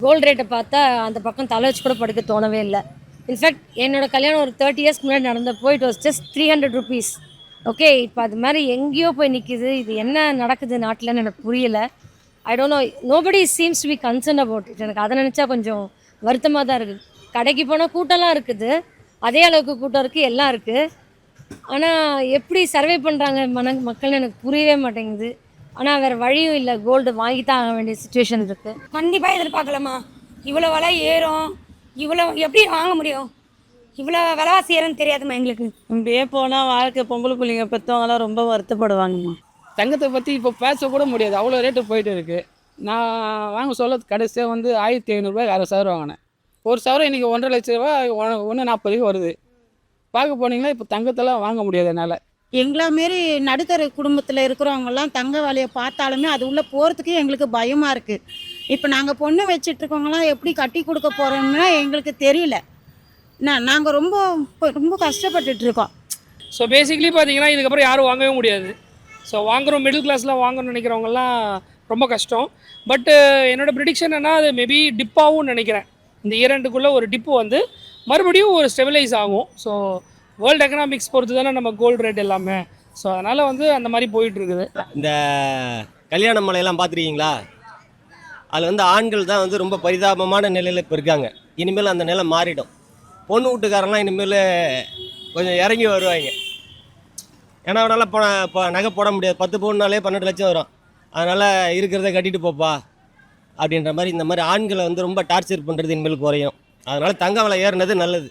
Gold ரேட்டை பார்த்தா அந்த பக்கம் தலை வச்சு கூட படுக்க தோணவே இல்லை. இன்ஃபேக்ட் என்னோட கல்யாணம் ஒரு 30 இயர்ஸ்க்கு முன்னாடி நடந்தப்போ it was just 300 rupees. Okay, இப்போ அது மாதிரி எங்கேயோ போய் நிற்கிது. இது என்ன நடக்குது நாட்டில்னு எனக்கு புரியல. I don't know, nobody seems to be concern about it. எனக்கு அதை நினச்சா கொஞ்சம் வருத்தமாக தான் இருக்குது. கடைக்கு போனால் கூட்டம்லாம் இருக்குது, அதே அளவுக்கு கூட்டம் இருக்குது, எல்லாம் இருக்குது. ஆனால் எப்படி சர்வே பண்ணுறாங்க மக்கள்னு எனக்கு புரியவே மாட்டேங்குது. ஆனால் வேறு வழியும் இல்லை, கோல்டு வாங்கி தான் ஆக வேண்டிய சுச்சுவேஷன் இருக்குது. கண்டிப்பாக எதிர்பார்க்கலாமா? இவ்வளோ விலை ஏறும், இவ்வளோ எப்படி வாங்க முடியும்? இவ்வளோ விலைவாசி ஏறும்னு தெரியாதுமா எங்களுக்கு. இப்படியே போனால் வாழ்க்கை பொம்பளை பிள்ளைங்க பெற்றவங்களாம் ரொம்ப வருத்தப்படுவாங்கம்மா. தங்கத்தை பற்றி இப்போ பேசக்கூட முடியாது, அவ்வளோ ரேட்டு போயிட்டு இருக்குது. நான் வாங்க சொல்ல கடைசியாக வந்து 1500 அரை சவரம் வாங்கினேன். ஒரு சவரம் இன்றைக்கி 1.5 லட்ச ரூபா 140 வருது. பார்க்க போனீங்கன்னா இப்போ தங்கத்தெல்லாம் வாங்க முடியாது என்னால். எங்களா மாரி நடுத்தர குடும்பத்தில் இருக்கிறவங்கலாம் தங்க விலையை பார்த்தாலுமே அது உள்ளே போகிறதுக்கு எங்களுக்கு பயமாக இருக்குது. இப்போ நாங்கள் பொண்ணு வச்சிட்ருக்கவங்களாம் எப்படி கட்டி கொடுக்க போகிறோம்னா எங்களுக்கு தெரியல. நாங்கள் ரொம்ப ரொம்ப கஷ்டப்பட்டுட்ருக்கோம். ஸோ பேசிக்கலி பார்த்தீங்கன்னா இதுக்கப்புறம் யாரும் வாங்கவே முடியாது. ஸோ வாங்குகிறோம், மிடில் கிளாஸில் வாங்கணும்னு நினைக்கிறவங்கலாம் ரொம்ப கஷ்டம். பட்டு என்னோடய ப்ரிடிக்ஷன் என்ன, அது மேபி டிப்பாகவும் நினைக்கிறேன். இந்த இரண்டுக்குள்ளே ஒரு டிப்பு வந்து மறுபடியும் ஒரு ஸ்டெபிலைஸ் ஆகும். ஸோ வேர்ல்டு எக்கனாமிக்ஸ் பொறுத்து தானே நம்ம கோல்டு ரேட் எல்லாமே. ஸோ அதனால் வந்து அந்த மாதிரி போயிட்டுருக்குது. இந்த கல்யாண மலையெல்லாம் பார்த்துருக்கீங்களா? அதில் வந்து ஆண்கள் தான் வந்து ரொம்ப பரிதாபமான நிலையில் இப்போ இருக்காங்க. இனிமேல் அந்த நிலை மாறிடும். பொண்ணு வீட்டுக்காரெல்லாம் இனிமேல் கொஞ்சம் இறங்கி வருவாங்க. ஏன்னா அவனால் இப்போ நகை போட முடியாது. 10 பவுன்னாலே 12 லட்சம் வரும். அதனால் இருக்கிறத கட்டிட்டு போப்பா அப்படின்ற மாதிரி இந்த மாதிரி ஆண்களை வந்து ரொம்ப டார்ச்சர் பண்ணுறது இனிமேல் குறையும். அதனால் தங்க விலை ஏறினது நல்லது.